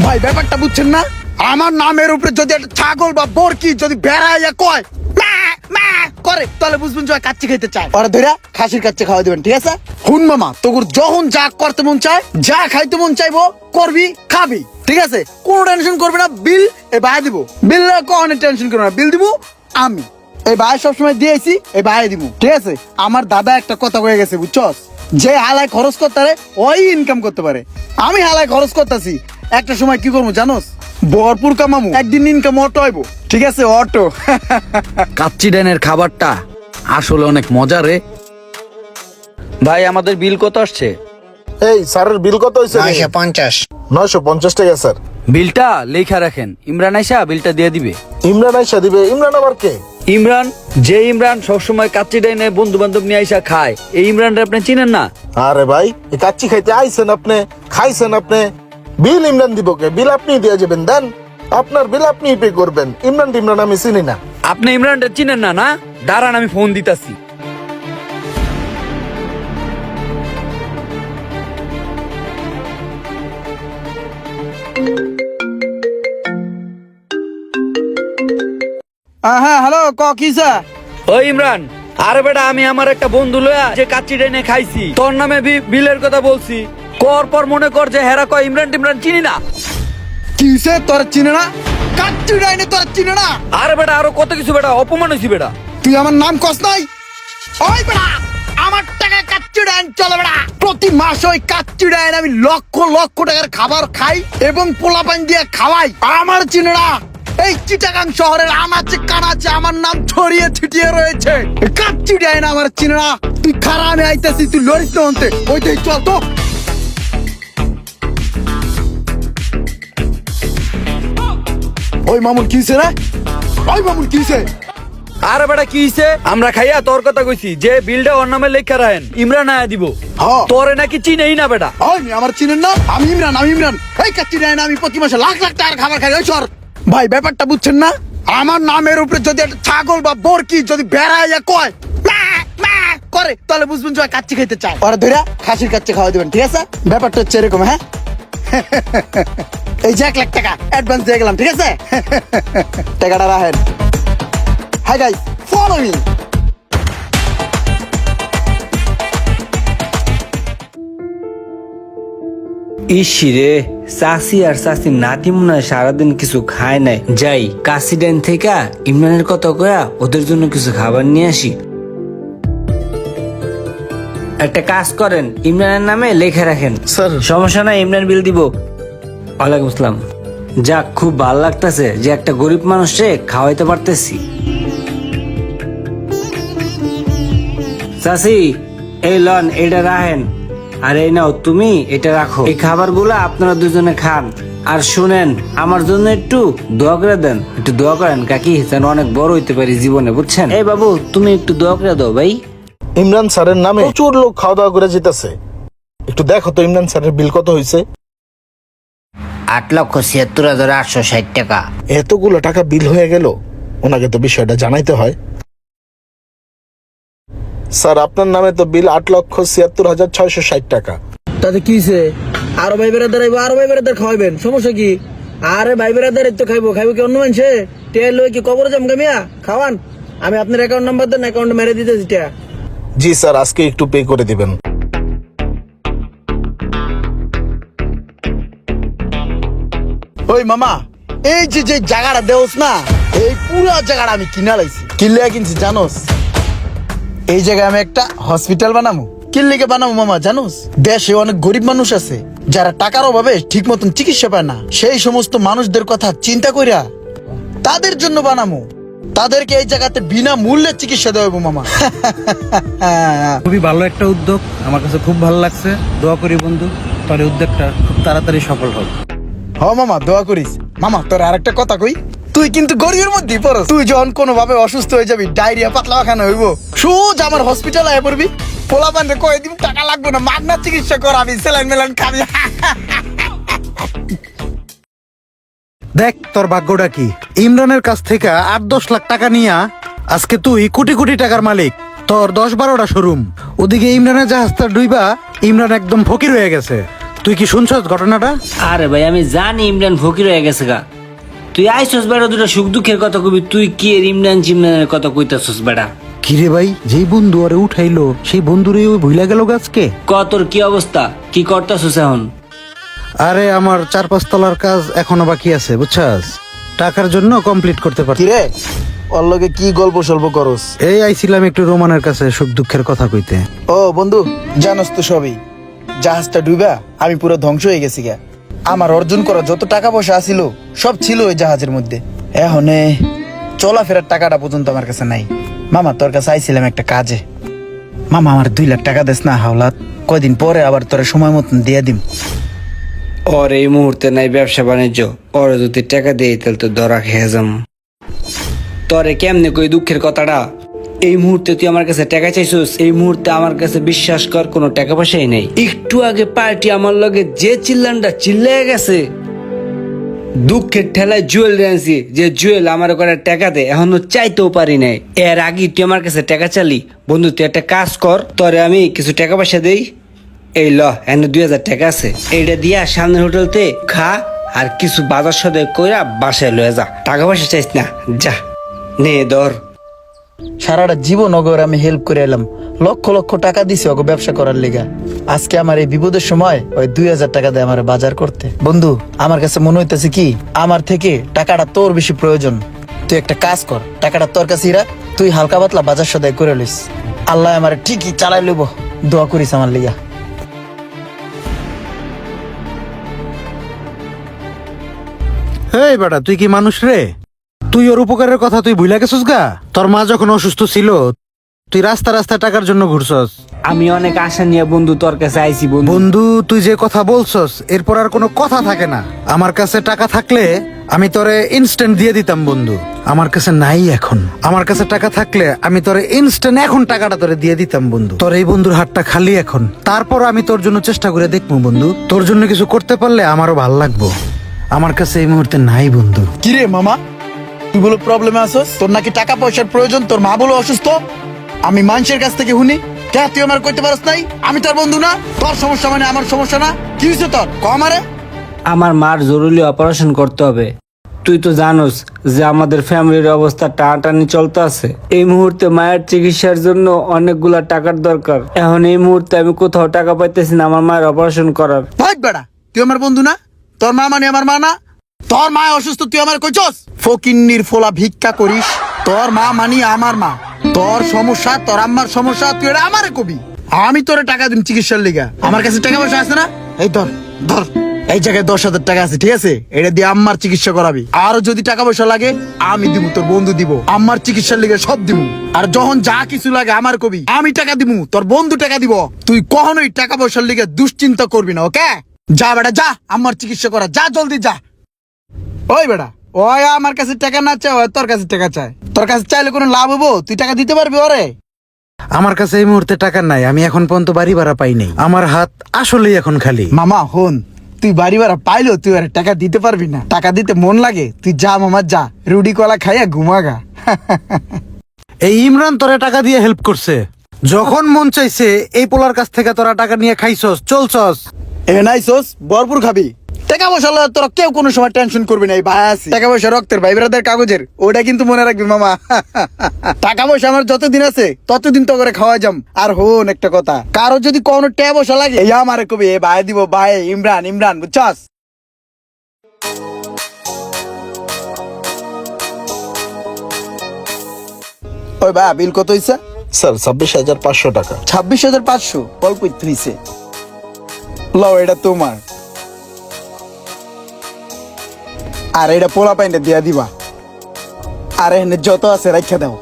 ভাই ব্যাপারটা বুঝছেন না? আমার নামের উপরে যদি একটা ছাগল বা বরকি যদি বেড়াইয়া কয় মা মা করে, তাহলে বুঝবেন যে কাচ্চি খেতে চায়। ওরা ধরে খাসির কাচ্চি খাওয়া দিবেন, ঠিক আছে? হুন মামা, তোর যখন যা করতে মন চায়, যা খাইতে মন চাইবো করবি, খাবি, ঠিক আছে? কোনো টেনশন করবি না। বিল এই ভাই দিব, বিল কোনো টেনশন করবি না, বিল দিব আমি। এই ভাই সবসময় দিয়েছি, এই ভাই দিব, ঠিক আছে? আমার দাদা একটা কথা কয়ে গেছে, বুঝছস? যে হালায় খরচ করতে পারে ওই ইনকাম করতে পারে। আমি হালায় খরচ করতেছি, একটা সময় কি করবো জানোস? ভরপুর কামামু, একদিন ইনকাম অটো হইব, ঠিক আছে? অটো। কাচ্চি ডাইনের খাবারটা আসলে অনেক মজা রে ভাই। আমাদের বিল কত আসছে? এই স্যারের বিল কত হয়েছে? 950। 950 টাকা স্যার। বিলটা লেখা রাখেন, ইমরান আইসা বিলটা দিয়ে দিবে। ইমরান আইসা দিবে? ইমরান আবার কে? ইমরান, যে ইমরান সবসময় কাচ্চি ডাইনে বন্ধু বান্ধব নিয়ে আইসা খায়, এই ইমরানটা আপনি চিনেন না? আরে ভাই, এই কাচ্চি খাইতে আইছেন আপনি, খাইছেন আপনি, বিল ইমরান দিব কে? বিল আপনি দিয়ে যাবেন, দেন আপনার বিল আপনি পে করবেন। ইমরান আমি চিনি না। আপনি ইমরানটা চিনেন না? না দাঁড়ান, আমি ফোন দিতাছি। হ্যাঁ হ্যালো, কিসা? ওই ইমরান, আরে বেটা, আমি আমার একটা বন্ধু লয়া যে কাচ্চি ডাইনে খাইছি, তোর নামে বিলের কথা বলছি। কর পর মনে কর যে হেরা কয় ইমরান টিমরান চিনি না। কিসে তোর চিনে না? কাচ্চি ডাইনে তোর চিনে না? আরে বেটা, আরো কত কিছু বেটা, অপমান হয়েছি বেটা। তুই আমার নাম কস নাই? ওই বেটা, আমার টাকায় কাচ্চি ডাইন চলে বেটা। প্রতি মাসে ওই কাচ্চি ডাইন আমি লক্ষ লক্ষ টাকার খাবার খাই এবং পোলা পান দিয়ে খাওয়াই। আমার চিনে না? এই চিটাগাং শহরের আনাচে কানাচে আমার নাম ছড়িয়ে ছিটিয়ে রয়েছে। কাচ্চি ডাইন আমার চিনে না? তুই খারা, আমি আইতেছি, তুই লড়িস না অন্তে। ওইটাই চল তো। ওই মামুন কিসে রে? ওই মামুন কিসে? আরে বেটা কি হইছে? আমরা খাইয়া তোর কথা কইছি যে বিলটা ওর নামে লেখা রাখেন, ইমরান আয়া দিব। হ্যাঁ। তোরে নাকি চিনেই না বেটা। ওই আমার চিনেন না? আমি ইমরান, আমি ইমরান। এই কাচ্চি ডাইন আমি প্রতি মাসে লাখ লাখ টাকার খাবার খাই। ওই সর ভাই, ব্যাপারটা বুঝছেন না? আমার নামের উপরে যদি একটা ছাগল বা বরকি যদি বেড়াইয়া কয় মা মা করে, তাহলে বুঝবেন যে কাচ্চি খেতে চায়। ওরা ধরে খাসির কাচ্চি খাওয়া দিবেন, ঠিক আছে? ব্যাপারটা হচ্ছে এরকম। হ্যাঁ, এই যে 1 লাখ টাকা অ্যাডভান্স দিয়ে গেলাম, ঠিক আছে? টাকাটা রাখেন। Hi guys, follow me. ইসিরে, চাষি আর চাষির নাতি মনে হয় সারাদিন কিছু খায় নাই। যাই কাশিডেন থেকে ইমরানের কথা কয়া ওদের জন্য কিছু খাবার নিয়ে আসি। একটা কাজ করেন, ইমরানের নামে লেখা রাখেন। স্যার। সমস্যা নাই, ইমরান বিল দিব। ওয়ালাইকুম আসসালাম। যাক, খুব ভালো লাগতেছে যে একটা গরিব মানুষে খাওয়াইতে পারতেছি। চাষি, এই লন, এটা রাখেন। আর এই নাও, তুমি এটা রাখো। এই খাবারগুলো আপনারা দুজনে খান। আর শুনেন, আমার জন্য একটু দোয়া করে দেন। একটু দোয়া করেন কাকি, যেন অনেক বড় হইতে পারি জীবনে, বুঝছেন? এই বাবু, তুমি একটু দোয়া করে দাও ভাই। ইমরান স্যারের নামে প্রচুর লোক খাওয়া দাওয়া করে যেতেছে। একটু দেখো তো ইমরান স্যারের বিল কত হয়েছে? 8,76,860 টাকা। এতগুলো টাকা বিল হয়ে গেল, ওনাকে তো বিষয়টা জানাইতে হয়। স্যার, আপনার নামে তো বিল 8,76,660 টাকা। তাতে কিছে? আরো ভাই বেড়াদার আইবো, আরো ভাই বেড়াদার খাওয়াইবেন, সমস্যা কি? আরে ভাই বেড়াদার তো খাইবো, খাইবো কি অন্য মানুষে? তেল লই কি কবরে যাম গামিয়া খাওয়ান? আমি আপনার অ্যাকাউন্ট নাম্বার দেন, অ্যাকাউন্টে মেরে দিতেছি টাকা। জি স্যার, আজকে একটু পে করে দিবেন। ওই মামা, এই যে যে জায়গাটা দেওস না, এই পুরো জায়গাটা আমি কিনা লাইছি। কিনলে কিনছি জানোস? এই জায়গায় আমি একটা হসপিটাল বানাবো। কিনলেকে বানাবো মামা জানোস? দেশে অনেক গরিব মানুষ আছে যারা টাকার অভাবে ঠিক মতন চিকিৎসা পায় না। সেই সমস্ত মানুষদের কথা চিন্তা কইরা তাদের জন্য বানাবো। তাদেরকে এই জায়গাতে বিনা মূল্যে চিকিৎসা দেওয়াবো মামা। খুবই ভালো একটা উদ্যোগ, আমার কাছে খুব ভালো লাগছে। দোয়া করি বন্ধু, তোর এই উদ্যোগটা খুব তাড়াতাড়ি সফল হোক। হ মামা, দোয়া করিস। মামা তোর আরেকটা কথা কই, তুই কিন্তু গরিবের মধ্যে পড়স। তুই যখন কোনো ভাবে অসুস্থ হয়ে যাবি, ডায়রিয়া পাতলা খানা হইব, সোজা আমার হসপিটাল আয় পড়বি। পোলা পান্ডে কয়ে দিন টাকা লাগবে না, মাগনা চিকিৎসা করাবি, স্যালাইন মেলাইন খাবি। দেখ তোর ভাগ্যটা কি, ইমরানের কাছ থেকে 8-10 লাখ টাকা নিয়া আজকে তুই কোটি কোটি টাকার মালিক। তোর 10-12টা শোরুম, ওদিকে ইমরানের জাহাজটা ডুইবা ইমরান একদম ফকির হয়ে গেছে। তুই তুই কি শুনছস ঘটনাটা? আরে ভাই আমি জানি ইমরান ফকির হয়ে গেছে গা। তুই আইসস বেড়া, দুটা সুখ দুঃখের কথা কবি, তুই কি এর ইমরান চিমরানের কথা কইতাছস বেড়া? কিরে ভাই, যেই বন্ধু আরে উঠাইলো সেই বন্ধুরে ওই ভুইলা গেল গাছকে। তোর কি অবস্থা, কি করতাছস এখন? আরে আমার 4-5 তলার কাজ এখনো বাকি আছে বুঝছস, টাকার জন্য কমপ্লিট করতে পারছি। কিরে ওর লগে কি গল্প সল্প করস? এই আইছিলাম একটু রোমানের কাছে সুখ দুঃখের কথা কইতে। ও বন্ধু, জানোস তো সবই, জাহাজটা ডুবা আমি পুরো ধ্বংস হয়ে গেছি গা। আমার অর্জন করা যত টাকা পয়সা আছিল সব ছিল ওই জাহাজের মধ্যে। এখন চলাফেরার টাকাটা পর্যন্ত আমার কাছে নাই। মামা তোর কাছে আইছিলাম একটা কাজে। মামা আমার 2 লাখ টাকা দেস না হাওলাত, কয়দিন পরে আবার তোর সময় মতন দিয়ে দিম। ওর এই মুহূর্তে নাই ব্যবসা বাণিজ্য, ওর যদি টাকা দিয়ে তাহলে তো ধরা খেয়ে যাম। তোরে কেমনে কই দুঃখের কথাটা? এই মুহূর্তে তুই আমার কাছে টাকা চাইছিস, এই মুহূর্তে আমার কাছে বিশ্বাস কর কোনো টাকা পয়সাই নেই। একটু আগে পার্টি আমার লগে যে চিল্লানটা চিল্লাই গেছে, দুঃখের ঠেলায় জুয়েল আনছি, যে জুয়েল আমার করে টাকা দে, এখনো চাইতেও পারি নাই। এর আগে তুই আমার কাছে টাকা চালি। বন্ধু তুই একটা কাজ কর, তোরে আমি কিছু টাকা পয়সা দেই। এই ল, এনে 2000 টাকা আছে, এইটা দিয়া সামনের হোটেলতে খা আর কিছু বাজার সদাই কইরা বাসায় লয়ে যা। টাকা পয়সা চাইস না, যা নে ধর। সারাটা জীবন ওগর আমি হেল্প করে এলাম, লক্ষ লক্ষ টাকা দিছি ওকে ব্যবসা করার লেগা। আজকে আমার এই বিপদের সময় ওই 2000 টাকা দেয় আমার বাজার করতে। বন্ধু আমার কাছে মনে হইতেছে কি আমার থেকে টাকাটা তোর বেশি প্রয়োজন। তুই একটা কাজ কর, টাকাটা তোর কাছেই রাখ, তুই হালকা পাতলা বাজার সদাই করে লইস। আল্লাহ আমার ঠিকই চালাই লইব, দোয়া করিস আমার লিগা। এই বেটা, তুই কি মানুষ রে? তুই ওর উপকারের কথা তুই ভুইলা গেছিস গা? তোর মা যখন অসুস্থ ছিল তুই রাস্তা রাস্তায় টাকার জন্য ঘুরছস। আমি অনেক আশা নিয়ে বন্ধু তোর কাছে আইছি। বন্ধু তুই যে কথা বলছস এরপর আর কোনো কথা থাকে না। আমার কাছে টাকা থাকলে আমি তোরে ইনস্ট্যান্ট দিয়ে দিতাম বন্ধু, আমার কাছে নাই এখন। আমার কাছে টাকা থাকলে আমি তোরে ইনস্ট্যান্ট এখন টাকাটা তোরে দিয়ে দিতাম বন্ধু। তোর এই বন্ধুর হাতটা খালি এখন, তারপর আমি তোর জন্য চেষ্টা করে দেখবো বন্ধু। তোর জন্য কিছু করতে পারলে আমারও ভাল লাগবো। আমার কাছে এই মুহূর্তে নাই বন্ধু। কিরে মামা, তুই বলো প্রবলেমে আসোস, তোর নাকি টাকা পয়সার প্রয়োজন, তোর মা বলো অসুস্থ। আমি মানুষের কাছ থেকে শুনি, কে তুই আমার কইতে পারস নাই আমি তোর বন্ধু না? তোর সমস্যা মানে আমার সমস্যা না? কি হয়েছে তোর আমারে? আমার মার জরুরি অপারেশন করতে হবে। তুই তো জানোস যে আমাদের ফ্যামিলির অবস্থা টানাটানি চলতে আছে। এই মুহূর্তে মায়ের চিকিৎসার জন্য অনেকগুলা টাকার দরকার। এখন এই মুহূর্তে আমি কোথাও টাকা পাইতেছি না আমার মায়ের অপারেশন করার। ভাই বেড়া, তুই আমার বন্ধু না? তোর মা মানে আমার মা না? তোর মা অসুস্থ তুই আমার কইছস? ফকিন্নির ফোলা ভিক্ষা করিস। তোর মা মানি আমার মা, তোর সমস্যা তোর আম্মার সমস্যা, তুই এটা আমারে কবি। আমি তোরে টাকা দিন চিকিৎসার লিগা, আমার কাছে টাকা পয়সা আছে না? এই ধর ধর, এই জায়গায় 10,000 টাকা আছে, ঠিক আছে? এটা দিয়ে আম্মার চিকিৎসা করাবি। আর যদি টাকা পয়সা লাগে আমি দিব, তোর বন্ধু দিব, আম্মার চিকিৎসার লিগে সব দিব। আর যখন যা কিছু লাগে আমার কবি, আমি টাকা দিব, তোর বন্ধু টাকা দিব। তুই কখনোই টাকা পয়সার লিগে দুশ্চিন্তা করবি না, ওকে? যা বেটা যা, আম্মার চিকিৎসা করা, যা জলদি যা। ওই বেটা, ওই আমার কাছে টাকা না চায়, ওই তোর কাছে টাকা চায়। তোর কাছে চাইলে কোনো লাভ হবো? তুই টাকা দিতে পারবি ওরে? আমার কাছে এই মুহূর্তে টাকা নাই, আমি এখন পর্যন্ত বাড়ি ভাড়া পাই নাই। আমার হাত আসলেই এখন খালি। মামা হন, তুই বাড়ি ভাড়া পাইলো তুই আর টাকা দিতে পারবি না। টাকা দিতে মন লাগে, তুই যা মামা যা, রুটি কলা খাইয়া ঘুমাগা। এই ইমরান তোরে টাকা দিয়ে হেল্প করছে, যখন মন চাইছে এই পোলার কাছ থেকে তোরা টাকা নিয়ে খাইছস চলছস। এ নাইছস ভরপুর খাবি। টাকা পয়সা লয়ে তোরা কেউ কোনো সময় টেনশন করবি না। এই ভাই আছে, টাকা পয়সা রক্তের ভাই ব্রাদার কাগজের, ওটা কিন্তু মনে রাখবি মামা। টাকা পয়সা আমার যতদিন আছে ততদিন তো করে খাওয়া যাম। আর হন একটা কথা, কারো যদি কোনো টাকা পয়সা লাগে এই আমারে কবি, এ ভাই দিব, ভাই ইমরান ইমরান, বুঝছস? ওই ভাই বিল কত হইছে? স্যার 26,500 টাকা। 26,500 অল্প হইছে। লও এটা তোমার, আর এটা পোলা পাইনটা দিয়া দিবা। আর এখানে যত আছে রাখা দাও,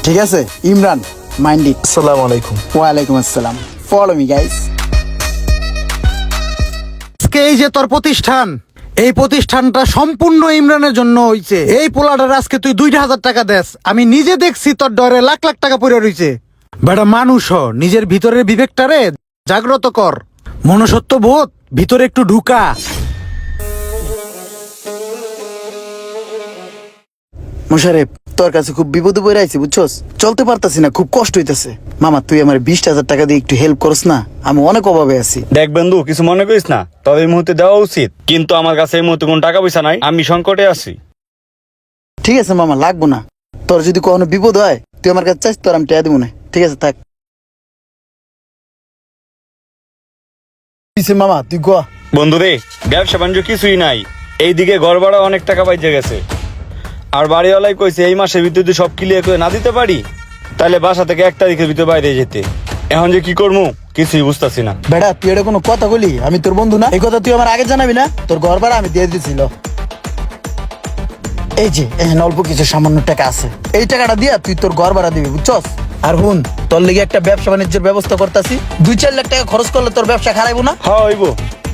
ঠিক আছে? Imran mind it. আসসালামু আলাইকুম। ওয়ালাইকুম আসসালাম। Follow me guys. আজকে এই যে তোর প্রতিষ্ঠান, এই প্রতিষ্ঠানটা সম্পূর্ণ ইমরানের জন্য হইছে। এই পোলাটার আজকে তুই 2,000 টাকা দেস, আমি নিজে দেখছি তোর ডরে লাখ লাখ টাকা পড়ে রইছে। বেটা মানুষ হ, নিজের ভিতরের বিবেকটারে জাগ্রত কর, মনুষ্যত্ব বোধ ভিতরে একটু ঢুকা। মোশারেফ তোর কাছে খুব বিপদে পড়ে আইছি বুঝছস, চলতে পারতাছি না, খুব কষ্ট হইতাছে। মামা তুই আমার 20,000 টাকা দিয়ে একটু হেল্প করস না, আমি অনেক অভাবে আছি। দেখ বন্ধু, কিছু মনে করিস না, তবে এই মুহূর্তে দেওয়া উচিত, কিন্তু আমার কাছে এই মুহূর্তে কোনো টাকা পয়সা নাই, আমি সংকটে আছি। ঠিক আছে মামা, লাগবো না। তোর যদি কখনো বিপদ হয় তুই আমার কাছে চাইস, তোর আমি টাকা দিব না। ঠিক আছে থাক। কিসে মামা তুই গো। বন্ধু রে, ব্যবসা বাণিজ্য কিছুই নাই, এইদিকে ঘর ভাড়া অনেক টাকা বাইজে গেছে, আর বাড়িওয়ালাই কইছে এই মাসের ভিতরে যদি সব ক্লিয়ার করে না দিতে পারি তাহলে বাসা থেকে 1 তারিখের ভিতরে বাইরে যেতে। এখন যে কি করবো কিছুই বুঝতেছি না। বেটা তুই এটা কোনো কথা বলি? আমি তোর বন্ধু না? এই কথা তুই আমার আগে জানাবি না? তোর ঘর ভাড়া আমি দিয়ে দিয়েছিল। এই যে এখানে অল্প কিছু সামান্য টাকা আছে, এই টাকাটা দিয়া তুই তোর ঘর ভাড়া দিবি বুঝছস। আর হুন, তোর লেগে একটা ব্যবসা বাণিজ্যের ব্যবস্থা করতেছি, 2-4 লাখ টাকা খরচ করলে তোর ব্যবসা খারাইবো না? হ্যাঁ হইব।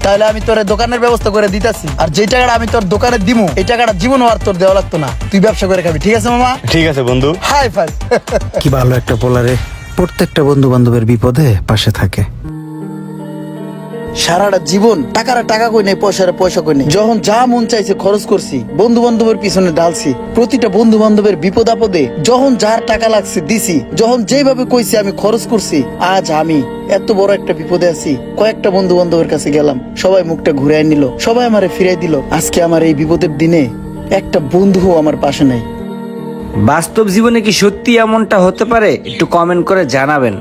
তাহলে আমি তোর দোকানের ব্যবস্থা করে দিতাছি, আর যে টাকাটা আমি তোর দোকানে দিমু এই টাকাটা জীবন আর তোর দেওয়া লাগতো না, তুই ব্যবসা করে খাবি। ঠিক আছে মামা? ঠিক আছে বন্ধু। Hi fi. কি ভালো একটা পোলারে, প্রত্যেকটা বন্ধু বান্ধবের বিপদে পাশে থাকে। সারাটা জীবন টাকারা টাকা কই নেই, পয়সারা পয়সা কই নেই, যখন যা মন চাইছে খরচ করছি, বন্ধু বান্ধবের পিছনে ডালছি, প্রতিটা বন্ধু বান্ধবের বিপদ আপদে যখন যার টাকা লাগছে দিছি, যখন যেভাবে কইছি আমি খরচ করছি। আজ আমি এত বড় একটা বিপদে আছি, কয়েকটা বন্ধু বান্ধবের কাছে গেলাম, সবাই মুখটা ঘুরাই নিল, সবাই আমারে ফিরাই দিল। আজকে আমার এই বিপদের দিনে একটা বন্ধুও আমার পাশে নাই। বাস্তব জীবনে কি সত্যি এমনটা হতে পারে? একটু কমেন্ট করে জানাবেন।